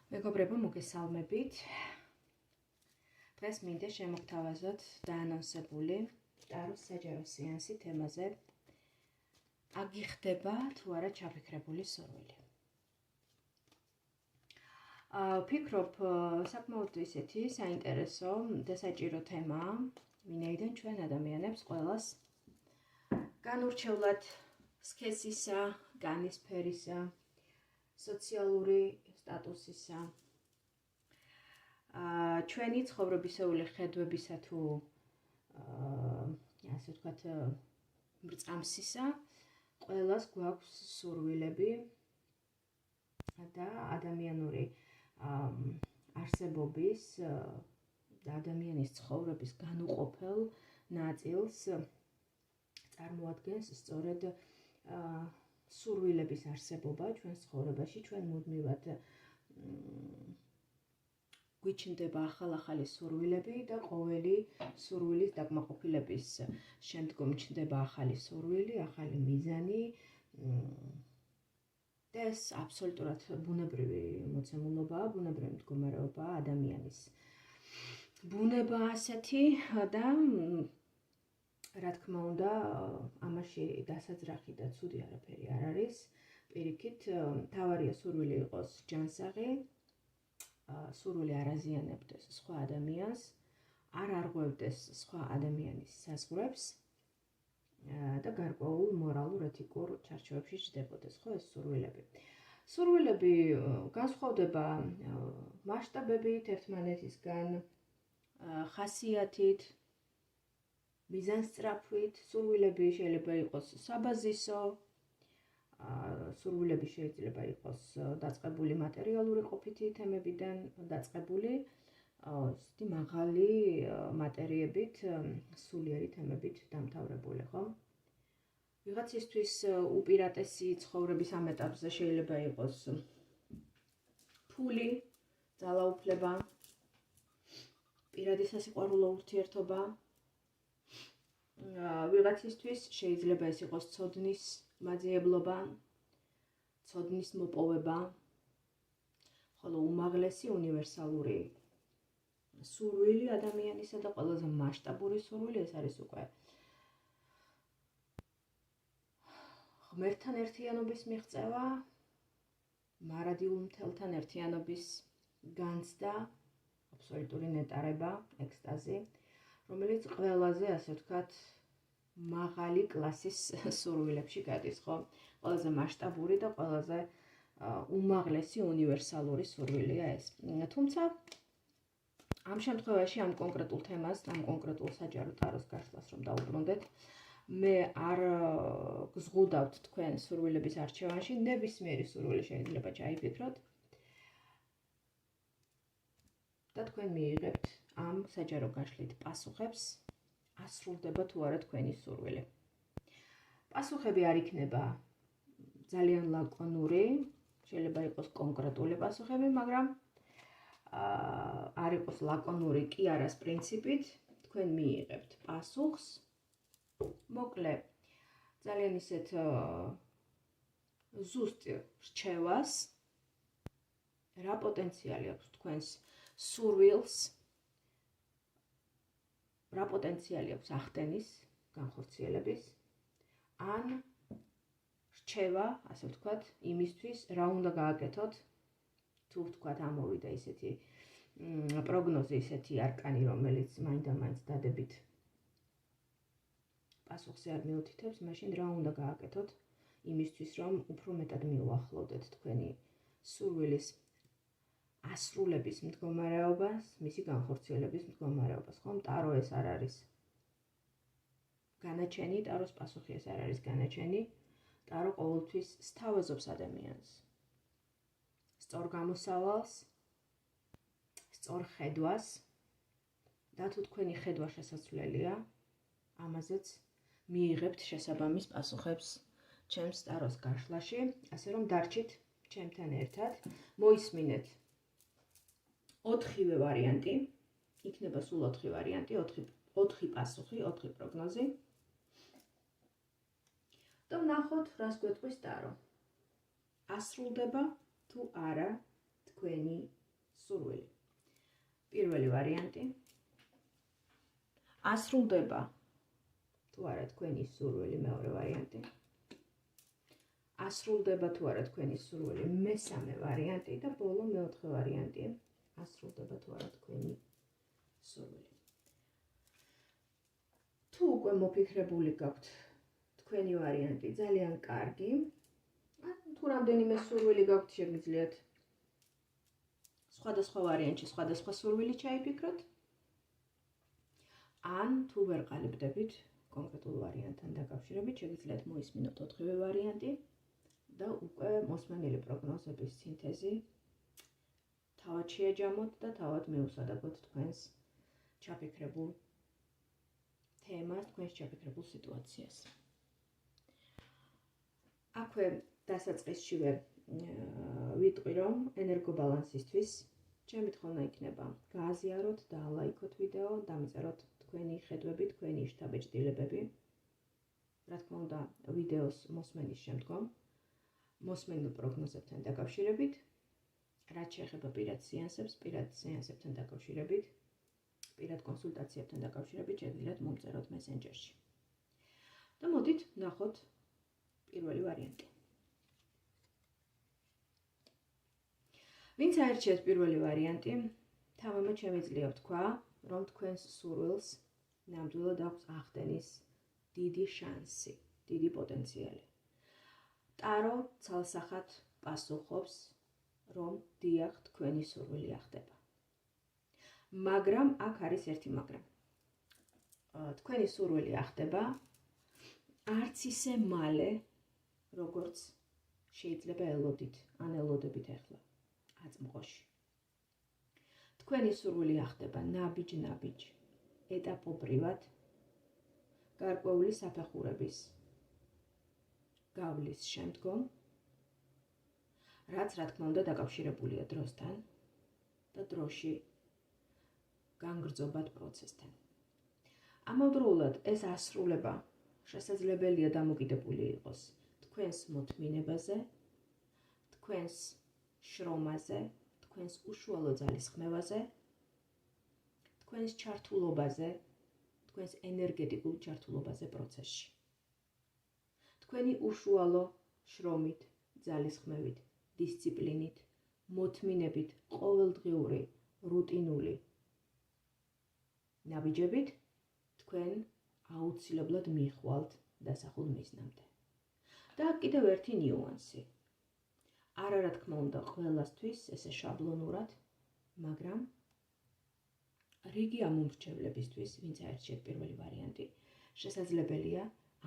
მეგობრებო, მოგესალმებით. დღეს მინდა შემოგთავაზოთ დაანონსებული ტაროს საჯარო სეანსი თემაზე აგიხდება თუ არა ჩაფიქრებული სურვილი. ვფიქრობ, საკმაოდ ისეთი საინტერესო და საჭირო თემაა, ვინაიდან ჩვენ ადამიანებს ყველას განურჩევლად სქესისა, განისფერისა, სოციალური სტატუსისა, ჩვენი ცხოვრებისეული ხედვებისა თუ ასე ვთქვათ, მრწამსისა, ყველას გვაქვს სურვილები და ადამიანური არსებობის და ადამიანის ცხოვრების განუყოფელ ნაწილს წარმოადგენს სწორედ სურვილების არსებობა ჩვენს ცხოვრებაში. ჩვენ მუდმივად გვიჩნდება ახალ-ახალი სურვილები და ყოველი სურვილის დაკმაყოფილების შემდგომ ჩნდება ახალი სურვილი, ახალი მიზანი და ეს აბსოლუტურად ბუნებრივი მოცემულობაა, ბუნებრივი მდგომარეობაა ადამიანის. ბუნება ასეთი და რა თქმა უნდა, ამაში დასაძრახი და ცუდი არაფერი არ არის. პირიქით, თავარია სურვილი იყოს ჯანსაღი, სურვილი არ აზიანებდეს სხვა ადამიანს, არ არღვევდეს სხვა ადამიანის საზღვრებს და გარკვეულ მორალურ-ეთიკურ ჩარჩოებში ჯდებოდეს ხო ეს სურვილები. სურვილები განსხვავდება მასშტაბებით, ერთმანეთისგან, ხასიათით, მიზანსწრაფვით. სურვილები შეიძლება იყოს საბაზისო, სურვილები შეიძლება იყოს დაწყებული მატერიალური ყოფითი თემებიდან, დაწყებული ისეთი მაღალი მატერიებით, სულიერი თემებით დამთავრებული, ხო? ვიღაცისთვის უპირატესი ცხოვრების ამ ეტაპზე შეიძლება იყოს ფული, ძალაუფლება, პირადი სასიყვარულო ურთიერთობა. ვიღაცისთვის შეიძლება ეს იყოს ცოდნის მაძიებლობა, ცოდნის მოპოვება, ხოლო უმაღლესი უნივერსალური სურვილი ადამიანისა და ყველაზე მასშტაბური სურვილი ეს არის უკვე ღმერთთან ერთიანობის მიღწევა, მარადილ მთელთან ერთიანობის განცდა, აბსოლუტური ნეტარება, ექსტაზი, რომელიც ყველაზე, ასე ვთქვათ, მაღალი კლასის სურვილებში გადის, ხო? ყველაზე მასშტაბური და ყველაზე უმაღლესი უნივერსალური სურვილია ეს. თუმცა ამ შემთხვევაში ამ კონკრეტულ თემას, ამ კონკრეტულ საჯარო ტაროს გაშლას რომ დავუბრუნდეთ, მე არ გზღუდავთ თქვენ სურვილების არჩევანში, ნებისმიერი სურვილი შეიძლება ჩაიფიქროთ და თქვენ მიიღებთ ამ საჯარო გაშლით პასუხებს, ასრულდება თუ არა თქვენი სურვილი. პასუხები არ იქნება ძალიან ლაკონური, შეიძლება იყოს კონკრეტული პასუხები, მაგრამ არ იყოს ლაკონური კი არას პრინციპით, თქვენ მიიღებთ პასუხს, მოკლე, ძალიან ისეთ ზუსტ რჩევას, რა პოტენციალი აქვს თქვენს სურვილს, რა პოტენციალი აქვს ახდენის, განხორციელების, ან რჩევა, ასე ვთქვათ, იმისთვის, რა უნდა გააკეთოთ, თუ ვთქვათ, ამოვიდა ისეთი პროგნოზი, ისეთი არკანი, რომელიც მაინდა-მაინც დადებით პასუხზე არ მიუთითებს, მაშინ რა უნდა გააკეთოთ იმისთვის, რომ უფრო მეტად მიუახლოვდეთ თქვენი სურვილის ასრულების მდგომარეობას, მისი განხორციელების მდგომარეობას, ხომ? ტარო ეს არ არის განაჩენი, ტაროს პასუხი ეს არ არის განაჩენი. ტარო ყოველთვის სთავაზობს ადამიანს. სწორ გამოსავალს, სწორ ხედვას და თუ თქვენი ხედვა შესაძლებელია, ამაზეც მიიღებთ შესაბამის პასუხებს ჩემს ტაროს გაშლაში, ასე რომ დარჩით ჩემთან ერთად, მოისმინეთ 4 ვარიანტი, იქნება სულ 4 ვარიანტი, 4 პასუხი, 4 პროგნოზი. და ვნახოთ, რას გვეტყვის ტარო. ასრულდება თუ არა თქვენი სურვილი. პირველი ვარიანტი. ასრულდება თუ არა თქვენი სურვილი, მეორე ვარიანტი. ასრულდება თუ არა თქვენი სურვილი, მესამე ვარიანტი და ბოლო მეოთხე ვარიანტი. ასრულდება თუ არა თქვენი სურვილი. თუ უკვე მოფიქრებული გაქვთ თქვენი ვარიანტი, ძალიან კარგი. თუ რამდენიმე სურვილი გაქვთ, შეგიძლიათ სხვადასხვა ვარიანტში სხვადასხვა სურვილი ჩაიფიქროთ. ან თუ ვერ ყალიბდებით კონკრეტულ ვარიანტთან დაკავშირებით, შეგიძლიათ მოისმინოთ 4-ვე ვარიანტი და უკვე მოსმენილი პროგნოზების სინთეზი თავად შეაჯამოთ და თავად მიუსადაგოთ თქვენს ჩაფიქრებულ თემას, თქვენს ჩაფიქრებულ სიტუაციას. აქვე დასაწყისშივე ვიტყვი, რომ ენერგობალანსისთვის ჩემი თხოვნა იქნება გააზიაროთ და ალაიქოთ ვიდეო, დამიწეროთ თქვენი ხედვები, თქვენი შთაბეჭდილებები. რა თქმა უნდა, ვიდეოს მოსმენის შემდგომ მოსმენილ პროგნოზებთან დაკავშირებით, რაც შეეხება პირად სეანსებთან დაკავშირებით, პირად კონსულტაციებთან დაკავშირებით, შეგიძლიათ მომწეროთ მესენჯერში. და მოდით ვნახოთ პირველი ვარიანტი. ვინც აერჩიეთ პირველი ვარიანტი, თამამად შემიძლია ვთქვა, რომ თქვენს სურვილს ნამდვილად აქვს ახდენის დიდი შანსი, დიდი პოტენციალი. ტარო ცალსახად პასუხობს, რომ დიახ, თქვენი სურვილი ახდება. მაგრამ აქ არის ერთი მაგრამ. თქვენი სურვილი ახდება არც ისე მალე, როგორც შეიძლება ელოდით, ან ელოდებით ახლა აწმყოში. თქვენი სურვილი ახდება ნაბიჯ-ნაბიჯ, ეტაპობრივად, გარკვეული საფეხურების გავლის შემდგომ, რაც რა თქმა უნდა დაკავშირებულია დროსთან და დროში განგრძობად პროცესთან. ამავდროულად ეს ასრულება შესაძლებელია დამოკიდებული იყოს თქვენს მოთმინებაზე, თქვენს შრომაზე, თქვენს უშუალო ძალისხმევაზე, თქვენს ჩართულობაზე, თქვენს ენერგეტიკულ ჩართულობაზე პროცესში. თქვენი უშუალო შრომით, ძალისხმევით, დისციპლინით, მოთმინებით, ყოველდღიური, რუტინული ნაბიჯებით თქვენ აუცილებლად მიხვალთ დასახულ მიზნამდე. და კიდევ ერთი ნიუანსი. არა რა თქმა უნდა ყველასთვის ესე შაბლონურად, მაგრამ რიგი ამომრჩევლებისთვის, ვინც აერჩიეთ პირველი ვარიანტი, შესაძლებელია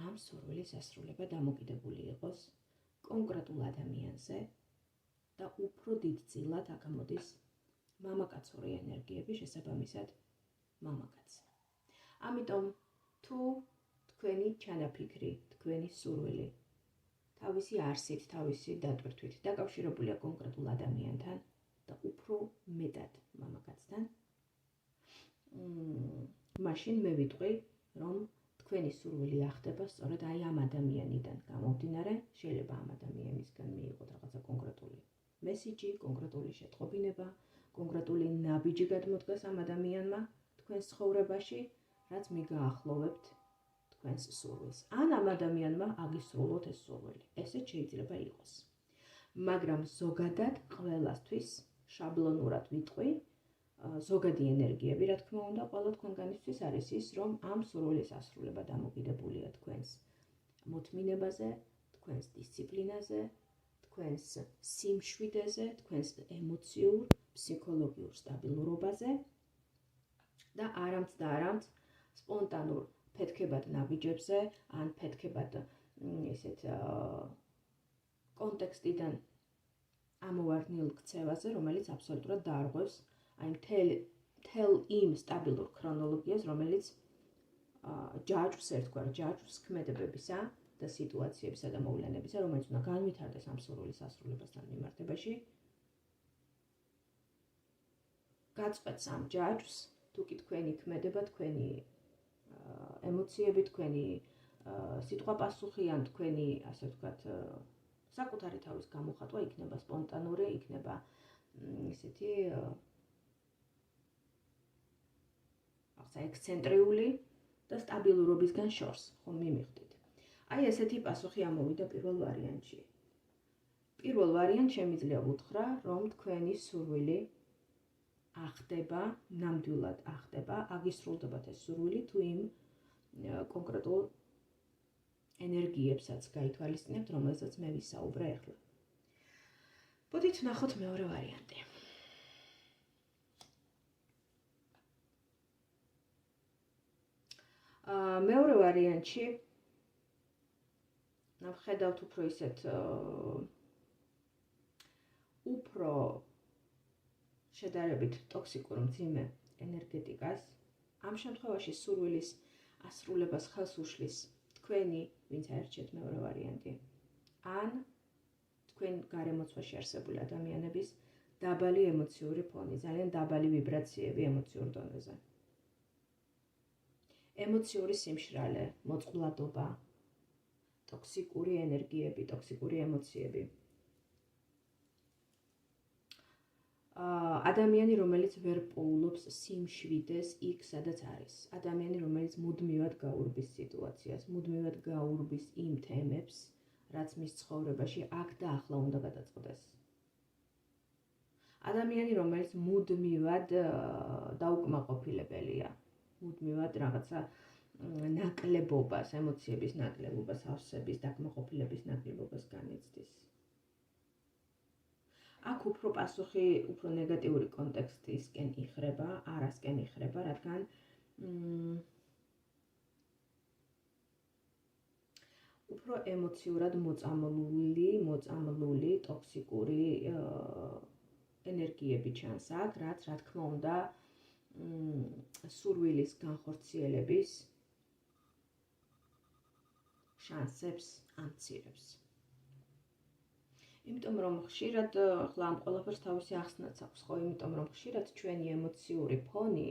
ამ სურვილის ასრულება დამოკიდებული იყოს კონკრეტულ ადამიანზე და უფრო დიდწილად აქ მოდის მამაკაცური ენერგიები შესაბამისად მამაკაც. ამიტომ თუ თქვენი ჩანაფიქრი, თქვენი სურვილი თავისი არსით, თავისი დატვირთვით დაკავშირებულია კონკრეტულ ადამიანთან და უფრო მეტად მამაკაცთან, მაშინ მე ვიტყვი, რომ თქვენი სურვილი ახდება სწორედ აი ამ ადამიანიდან გამომდინარე, შეიძლება ამ ადამიანისგან მიიღოთ რაღაცა კონკრეტული მესიჯი, კონკრეტული შეტყობინება, კონკრეტული ნაბიჯი გადმოდგას ამ ადამიანმა თქვენს ცხოვრებაში, რაც მიგაახლოვებთ თქვენს სურვილს. ან ამ ადამიანმა აგისრულოთ ეს სურვილი. ესეც შეიძლება იყოს. მაგრამ ზოგადად ყველასთვის შაბლონურად ვიტყვი, ზოგადი ენერგიები, რა თქმა უნდა, ყველა თქვენგანისთვის არის ის, რომ ამ სურვილის ასრულება დამოკიდებულია თქვენს მოთმინებაზე, თქვენს დისციპლინაზე, თქვენს სიმშვიდეზე, თქვენს ემოციურ, ფსიქოლოგიურ სტაბილურობაზე და არამც სპონტანურ ფეთქებად ნაბიჯებზე, ან ფეთქებად ესეთ კონტექსტიდან ამოვარდნილ ქცევაზე, რომელიც აბსოლუტურად დაარღვევს აი მთელ იმ სტაბილურ ქრონოლოგიას, რომელიც ჯაჭვს ერთგვარ ჯაჭვს ქმედებებისა და სიტუაციებისა და მოვლენებისა, რომელიც უნდა განვითარდეს ამ სურვილის ასრულებასთან მიმართებაში. გაწყვეტს ამ ჯაჭვს, თუკი თქვენი ქმედება, თქვენი ემოციები, თქვენი სიტყვა-პასუხი ან თქვენი, ასე ვთქვათ, საკუთარი თავის გამოხატვა იქნება სპონტანური, იქნება ისეთი ექსცენტრიული და სტაბილურობისგან შორს, ხომ მიმიხდით. აი ესეთი პასუხი ამოვიდა პირველ ვარიანტში. პირველ ვარიანტს შემიძლია ვუთხრა, რომ თქვენი სურვილი ახდება, ნამდვილად ახდება, აგისრულდებათ ეს სურვილი თუ იმ კონკრეტულ ენერგიებსაც გაითვალისწინებთ, რომელსაც მე ვისაუბრე ახლა. მოდით ვნახოთ მეორე ვარიანტი. მეორე ვარიანტში ვხედავთ უფრო ისეთ უფრო შედარებით ტოქსიკურ მძიმე ენერგეტიკას. ამ შემთხვევაში სურვილის ასრულებას ხელს უშლის თქვენი, ვინც აერჩიეთ მეორე ვარიანტი, ან თქვენ გარემოცვაში არსებული ადამიანების დაბალი ემოციური ფონი, ძალიან დაბალი ვიბრაციები ემოციურ დონეზე. ემოციური სიმშრალე, მოწყვლადობა, ტოქსიკური ენერგიები, ტოქსიკური ემოციები. ადამიანი, რომელიც ვერ პოულობს სიმშვიდეს იქ, სადაც არის. ადამიანი, რომელიც მუდმივად გაურბის სიტუაციას, მუდმივად გაურბის იმ თემებს, რაც მის ცხოვრებაში აქ და ახლა უნდა გადაწყდეს. ადამიანი, რომელიც მუდმივად დაუკმაყოფილებელია, მუდმივად რაღაცა ნაკლებობას, ემოციების ნაკლებობას, ავსების დაკმაყოფილების ნაკლებობას განიცდის. აქ უფრო პასუხი, უფრო ნეგატიური კონტექსტისკენ იხრება, არასკენ იხრება, რადგან უფრო ემოციურად მოწამლული ტოქსიკური ენერგიები ჩანს აქ, რაც რა თქმა უნდა სურვილის განხორციელების შანსებს ამცირებს. იმიტომ რომ ხშირად ახლა ამ ყველაფერს თავისი ახსნაც აქვს, ხო, იმიტომ რომ ხშირად ჩვენი ემოციური ფონი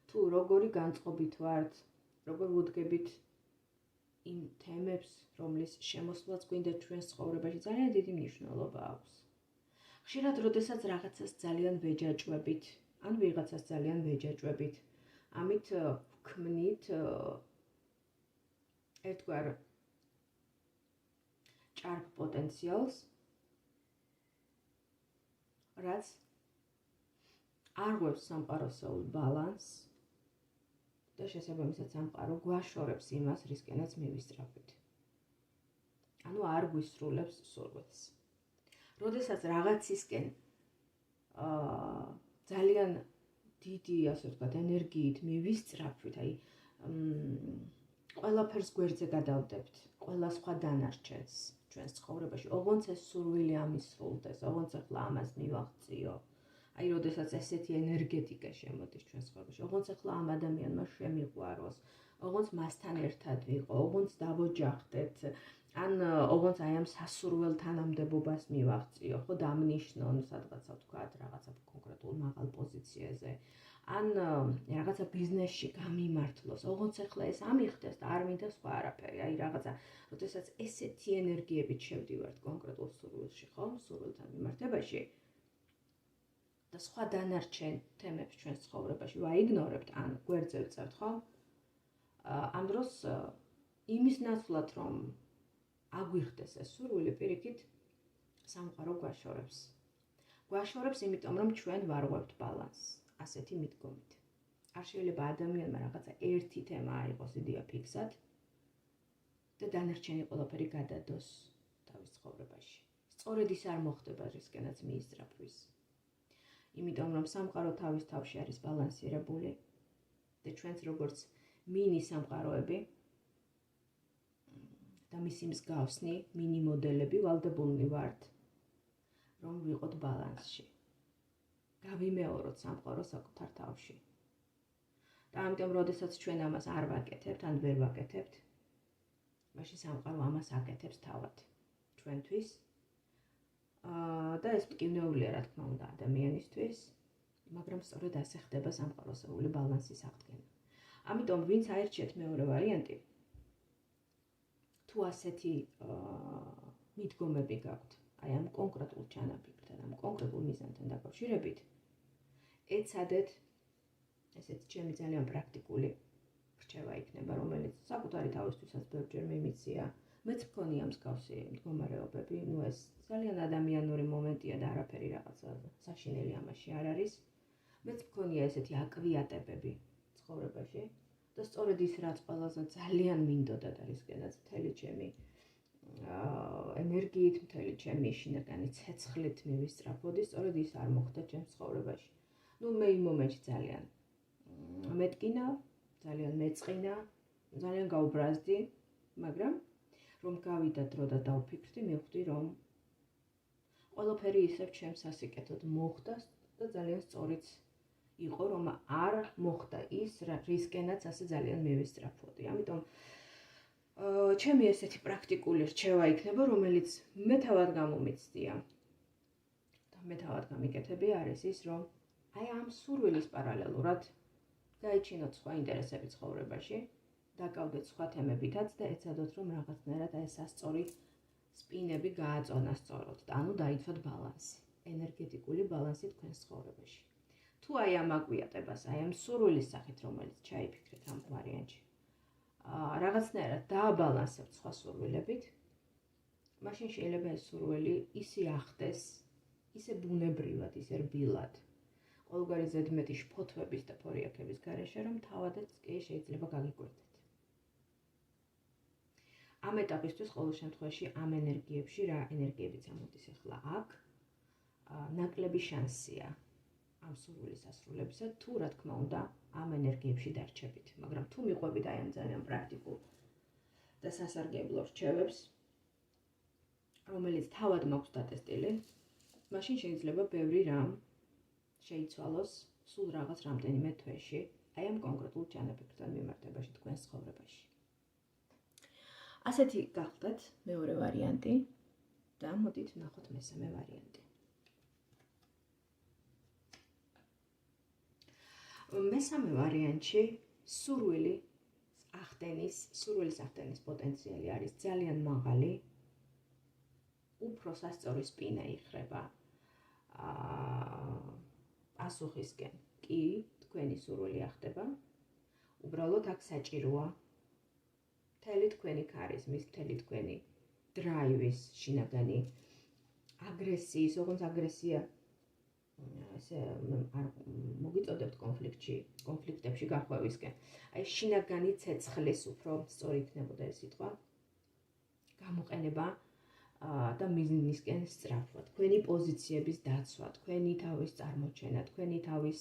თუ როგორი განწყობით ვართ, როგორ ვუდგებით იმ თემებს, რომლის შემოსვლაც გვინდა ჩვენს ცხოვრებაში, ძალიან დიდი მნიშვნელობა აქვს. ხშირად, როდესაც რაღაცას ძალიან ვეჯაჭვებით, ან ვიღაცას ძალიან ვეჯაჭვებით, ამით ვქმნით ერთგვარ ჭარბ პოტენციალს, რაც არღვევს სამყაროსეულ ბალანსს და შესაბამისად სამყარო გვაშორებს იმას, რისკენაც მივისწრაფვით. ანუ არ გვისრულებს სურვილს. როდესაც რაღაცისკენ ძალიან დიდი, ასე ვთქვათ, ენერგიით მივისწრაფვით, აი ყველაფერს გვერდზე გადავდებთ, ყველა სხვა დანარჩენს ჩვენს ცხოვრებაში, ოღონდ ეს სურვილი ამისრულდეს, ოღონდ ახლა ამას მივაღწიო. აი, როდესაც ესეთი ენერგეტიკა შემოდის ჩვენს ცხოვრებაში, ოღონდ ახლა ამ ადამიანმა შემიყვაროს, ოღონდ მასთან ერთად ვიყო, ოღონდ დავოჯახდეთ, ან ოღონდ აი ამ სასურველ თანამდებობას მივაღწიო, ხო, დამნიშნონ სადღაცა ვთქვათ, რაღაცა კონკრეტულ მაღალ პოზიციაზე, ან რაღაცა ბიზნესში გამიმართლოს, ოღონდ ახლა ეს ამიხდეს და არ მინდა სხვა არაფერი, აი რაღაცა, როდესაც ესეთი ენერგიებით შევდივართ კონკრეტულ სურვილში, ხო, სურვილთან მიმართებაში და სხვა დანარჩენ თემებს ჩვენს ცხოვრებაში ვაიგნორებთ, ან გვერდზე ვწევთ, ხო? ამ დროს იმის ნაცვლად, რომ აგვიხდეს ეს სურვილი, პირიქით სამყარო გვაშორებს. გვაშორებს, იმიტომ რომ ჩვენ ვარღვევთ ბალანსს, ასეთი მიდგომით. არ შეიძლება ადამიანმა რაღაცა ერთი თემა აიღოს იდეა ფიქსად და დანარჩენი ყველაფერი გადადოს თავის ცხოვრებაში. სწორედ ის არ მოხდება, რისკენაც მიისწრაფვის. იმიტომ რომ სამყარო თავის თავში არის ბალანსირებული და ჩვენც როგორც მინი სამყაროები და მისი მსგავსნი მინი მოდელები ვალდებულნი ვართ, რომ ვიყოთ ბალანსში. გავიმეოროთ სამყარო საკუთარ თავში. და ამიტომ, როდესაც ჩვენ ამას არ ვაკეთებთ, ან ვერ ვაკეთებთ, მაშინ სამყარო ამას აკეთებს თავად ჩვენთვის. და ეს მტკივნეულია, რა თქმა უნდა, ადამიანისთვის, მაგრამ სწორედ ასე ხდება სამყაროსეული ბალანსის აღდგენა. ამიტომ, ვინც აერჩიეთ მეორე ვარიანტი, თუ ასეთი მიდგომები გაქვთ, აი ამ კონკრეტულ ჩანაფიქრთან, ამ კონკრეტულ მიზანთან დაკავშირებით, ეცადეთ, ესეც ჩემი ძალიან პრაქტიკული რჩევა იქნება, რომელიც საკუთარი თავისთვისაც ბევრჯერ მიმიცია. მეც მქონია მსგავსი მდგომარეობები, ეს ძალიან ადამიანური მომენტია და არაფერი რაღაცა საშინელი ამაში არ არის. მეც მქონია ესეთი აკვიატებები ცხოვრებაში და სწორედ ის რაც ყველაზე ძალიან მინდოდა და რისკენაც მთელი ჩემი ენერგიით, მთელი ჩემი შინაგანი ცეცხლით მივისწრაფოდი, სწორედ ის არ მოხდა ჩემს ცხოვრებაში. მე იმ მომენტში ძალიან მეტკინა, ძალიან მეწყინა, ძალიან გაუბრაზდი, მაგრამ რომ გავიდა დრო და დავფიქრდი, მივხვდი, რომ ყველაფერი ისევ ჩემს სასიკეთოდ მოხდა და ძალიან სწორიც იყო, რომ არ მოხდა ის, რისკენაც ასე ძალიან მივისწრაფოდი. ამიტომ ჩემი ესეთი პრაქტიკული რჩევა იქნება, რომელიც მე თავად გამომიცდია და მე თავად გამიკეთები არის ის, რომ აი ამ სურვილის პარალელურად გაიჩინოთ სხვა ინტერესები ცხოვრებაში, დაკავდეთ სხვა თემებითაც და ეცადოთ, რომ რაღაცნაირად აი სასწორი სპინები გააწონა სწორად და ანუ დაიცვათ ბალანსი, ენერგეტიკული ბალანსი თქვენს ცხოვრებაში. თუ აი ამ აკვიატებას, აი ამ სურვილის სახით, რომელიც ჩაიფიქრეთ ამ ვარიანტში, რაღაცნაირად დააბალანსებთ სხვა სურვილებით, მაშინ შეიძლება ეს სურვილი ისე ახდეს, ისე ბუნებრივად, ისე რბილად, ყოველგვარი ზედმეტი შფოთვების და ფორიაქების გარეშე, რომ თავადაც კი შეიძლება გაგიკვირდეთ. ამ ეტაპისთვის ყოველ შემთხვევაში ამ ენერგიებში რა ენერგიებიც ამოდის ახლა აქ, ნაკლები შანსია ამ სურვილის ასრულებისა, თუ რა თქმა უნდა ამ ენერგიებში დარჩებით. მაგრამ თუ მიყვებით აი ამ ძალიან პრაქტიკულ და სასარგებლო რჩევებს, რომელიც თავად მაქვს დატესტილი, მაშინ შეიძლება ბევრი რამ შეიცვალოს სულ რაღაც რამდენიმე თვეში, აი ამ კონკრეტულ ჩანაფიქრთან მიმართებაში თქვენს ცხოვრებაში. ასეთი გახლდათ მეორე ვარიანტი და მოდით ვნახოთ მესამე ვარიანტი. მესამე ვარიანტში სურვილის ახდენის პოტენციალი არის ძალიან მაღალი, უფრო სასწორი სპინა იხრება პასუხისკენ კი თქვენი სურვილი ახდება, უბრალოდ აქ საჭიროა მთელი თქვენი ქარიზმის, მთელი თქვენი დრაივის, შინაგანი აგრესიის, ოღონდ აგრესია ესე არ მოგიწოდებთ კონფლიქტებში გახვევისკენ. აი შინაგანი ცეცხლის უფრო სწორი იქნებოდა ეს სიტყვა, გამოყენება და მიზნისკენ სწრაფვა, თქვენი პოზიციების დაცვა, თქვენი თავის წარმოჩენა, თქვენი თავის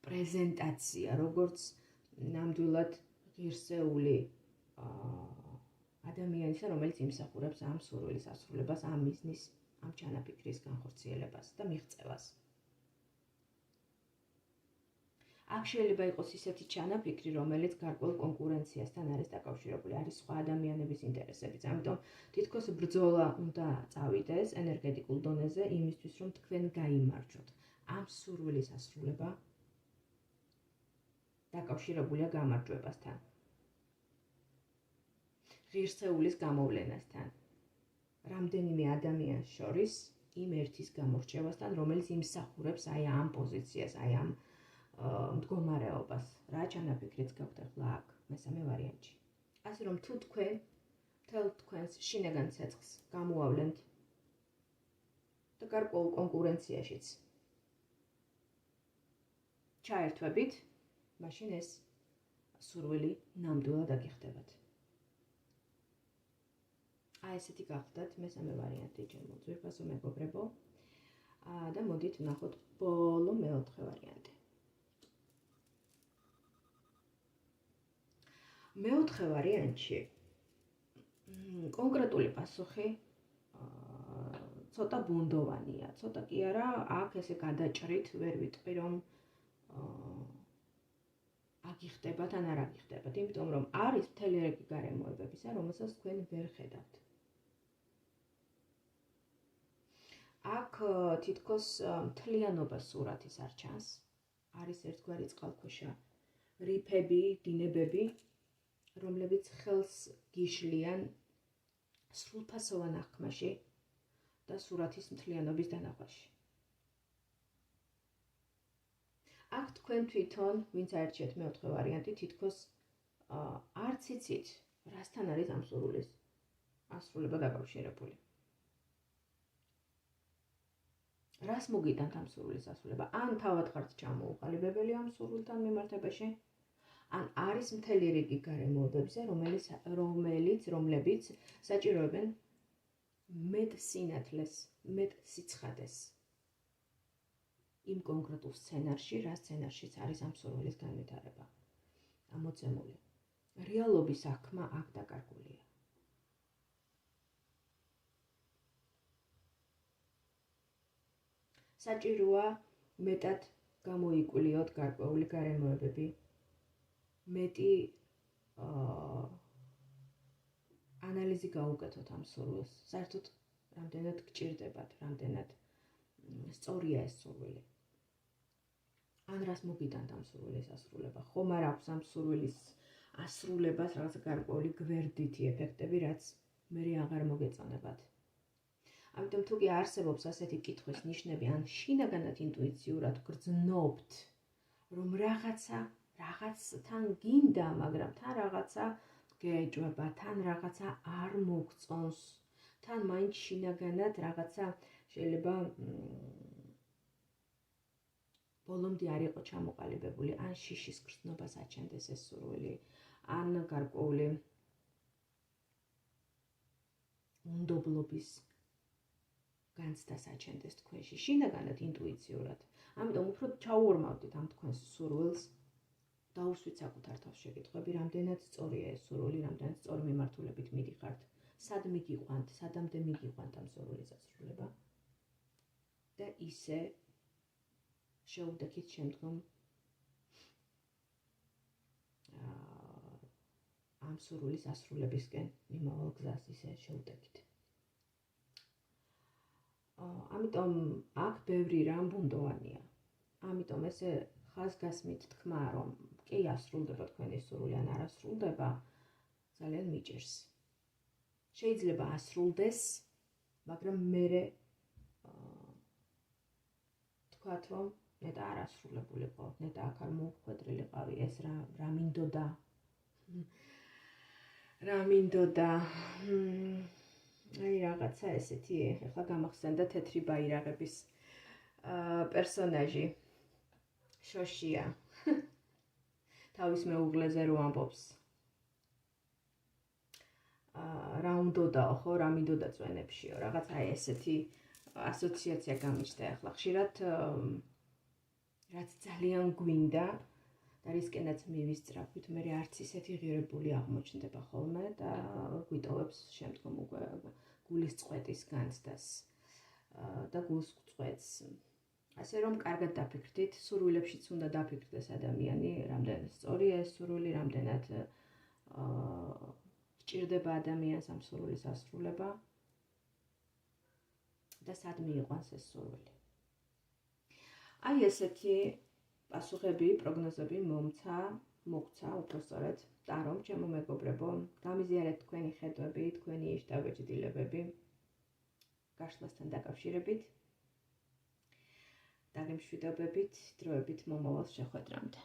პრეზენტაცია, როგორც ნამდვილად ღირსეული ადამიანისა, რომელიც იმსახურებს ამ სურვილის ასრულებას, ამ მიზნის, ამ ჩანაფიქრის განხორციელებას და მიღწევას. აქ შეიძლება იყოს ისეთი ჩანაფიქრი, რომელიც გარკვეულ კონკურენციასთან არის დაკავშირებული, არის სხვა ადამიანების ინტერესებიც. ამიტომ თითქოს ბრძოლა უნდა წავიდეს ენერგეტიკულ დონეზე იმისთვის, რომ თქვენ გაიმარჯვოთ. ამ სურვილის ასრულება დაკავშირებულია გამარჯვებასთან, ღირსეულის გამოვლენასთან, რამდენიმე ადამიანს შორის იმ ერთის გამორჩევასთან, რომელიც იმსახურებს აი ამ პოზიციას, აი ამ მდგომარეობას, რა ჩანაფიქრიც გაქვთ ახლა აქ, მესამე ვარიანტში. ასე რომ თუ თქვენ მთელ თქვენს შინაგან ცეცხლს გამოავლენთ და გარკვეულ კონკურენციაშიც ჩაერთვებით, მაშინ ეს სურვილი ნამდვილად აგიხდებათ. აი ესეთი გახლდათ მესამე ვარიანტი ჩემო ძვირფასო მეგობრებო და მოდით ვნახოთ ბოლო მეოთხე ვარიანტი. მეოთხე ვარიანტში კონკრეტული პასუხი ცოტა ბუნდოვანია, ცოტა კი არა, აქ ესე გადაჭრით ვერ ვიტყვი, რომ აგიხდებათ ან არ აგიხდებათ, იმიტომ რომ არის მთელი რიგი გარემოებებისა, რომელსაც თქვენ ვერ ხედავთ. აქ თითქოს მთლიანობას სურათის არ ჩანს, არის ერთგვარი წყალქვეშა რიფები, დინებები, რომლებიც ხელს გიშლიან სრულფასოვან აღქმაში და სურათის მთლიანობის დანახვაში. აქ თქვენ თვითონ, ვინც აერჩიეთ მეოთხე ვარიანტი, თითქოს არც იცით, რასთან არის ამ სურვილის ასრულება დაკავშირებული. რას მოგიტანთ ამ სურვილის ასრულება? ან თავად ხართ ჩამოუყალიბებელი ამ სურვილთან მიმართებაში, ან არის მთელი რიგი გარემოებებზე, რომლებიც საჭიროებენ მეტ სინათლეს, მეტ სიცხადეს იმ კონკრეტულ სცენარში, რა სცენარშიც არის ამ სურვილის განვითარება ამოცემული. რეალობის აღქმა აქ დაკარგულია. საჭიროა მეტად გამოიკვლიოთ გარკვეული გარემოებები, მეტი ანალიზი გაუკეთოთ ამ სურვილს. საერთოდ რამდენად გჭირდებათ, რამდენად სწორია ეს სურვილი. ან რას მოგიტანთ ამ სურვილის ასრულება? ხომ არ აქვს ამ სურვილის ასრულებას რაღაცა გარკვეული გვერდითი ეფექტები, რაც მე აღარ მოგეწონებათ. ამიტომ თუ კი არსებობს ასეთი კითხვის ნიშნები, ან შინაგანად ინტუიციურად გრძნობთ, რომ რაღაცთან გინდა, მაგრამ თან რაღაცა გეეჭვება, თან რაღაცა არ მოგწონს, თან მაინც შინაგანად რაღაცა შეიძლება ბოლომდე არ იყო ჩამოყალიბებული, ან შიშის გრძნობას აჩენდეს ეს სურვილი, ან გარკვეული უნდობლობის განცდას აჩენდეს თქვენში, შინაგანად ინტუიციურად. ამიტომ უფრო ჩაუღრმავდით ამ თქვენს სურვილს, დაუსვით საკუთარ თავს შეკითხვები, რამდენად სწორია ეს სურვილი, რამდენად სწორი მიმართულებით მიდიხართ, სად მიგიყვანთ, სადამდე მიგიყვანთ ამ სურვილის ასრულება და ისე შეუდექით შემდგომ ამ სურვილის ასრულებისკენ მიმავალ გზას ისე შეუდექით. ამიტომ აქ ბევრი რამ ბუნდოვანია. ამიტომ ესე ხაზგასმით თქმა, რომ კი ასრულდება თქვენი სურვილი, ან არ ასრულდება, ძალიან მიჭირს. შეიძლება ასრულდეს, მაგრამ მერე თქვათ, რომ ნეტა არ ასრულებულიყო, ნეტა აქ არ მოუხვედრილიყავი, ეს რა მინდოდა. აი რაღაცა ესეთი, ეხლა გამახსენდა თეთრი ბაირაღების პერსონაჟი შოშია. თავის მეუღლეზე რო ამბობს. რა უნდოდაო, ხო, რა მინდოდა წვენებშიო, რაღაცა ესეთი ასოციაცია გამიჩნდა ახლა ხშირად, რაც ძალიან გვინდა და რისკენაც მივისწრაფვით, მე არც ისეთი ღირებული აღმოჩნდება ხოლმე და გვიტოვებს შემდგომ უკვე გულის წყვეტის განცდას და გულს წყვეტს. ასე რომ კარგად დაფიქრდით, სურვილებშიც უნდა დაფიქრდეს ადამიანი, რამდენად სწორია ეს სურვილი, რამდენად სჭირდება ადამიანს ამ სურვილის ასრულება და სად მიიყვანს ეს სურვილი. აი ესეთი პასუხები, პროგნოზები მოგცა უпростоრად ტარომ, ჩემო მეგობრებო, გამიზიარეთ თქვენი ხედვები, თქვენი შთაბეჭდილებები გაშლასთან დაკავშირებით. დაგემშვიდობებით, დროებით მომავალ შეხვედრამდე.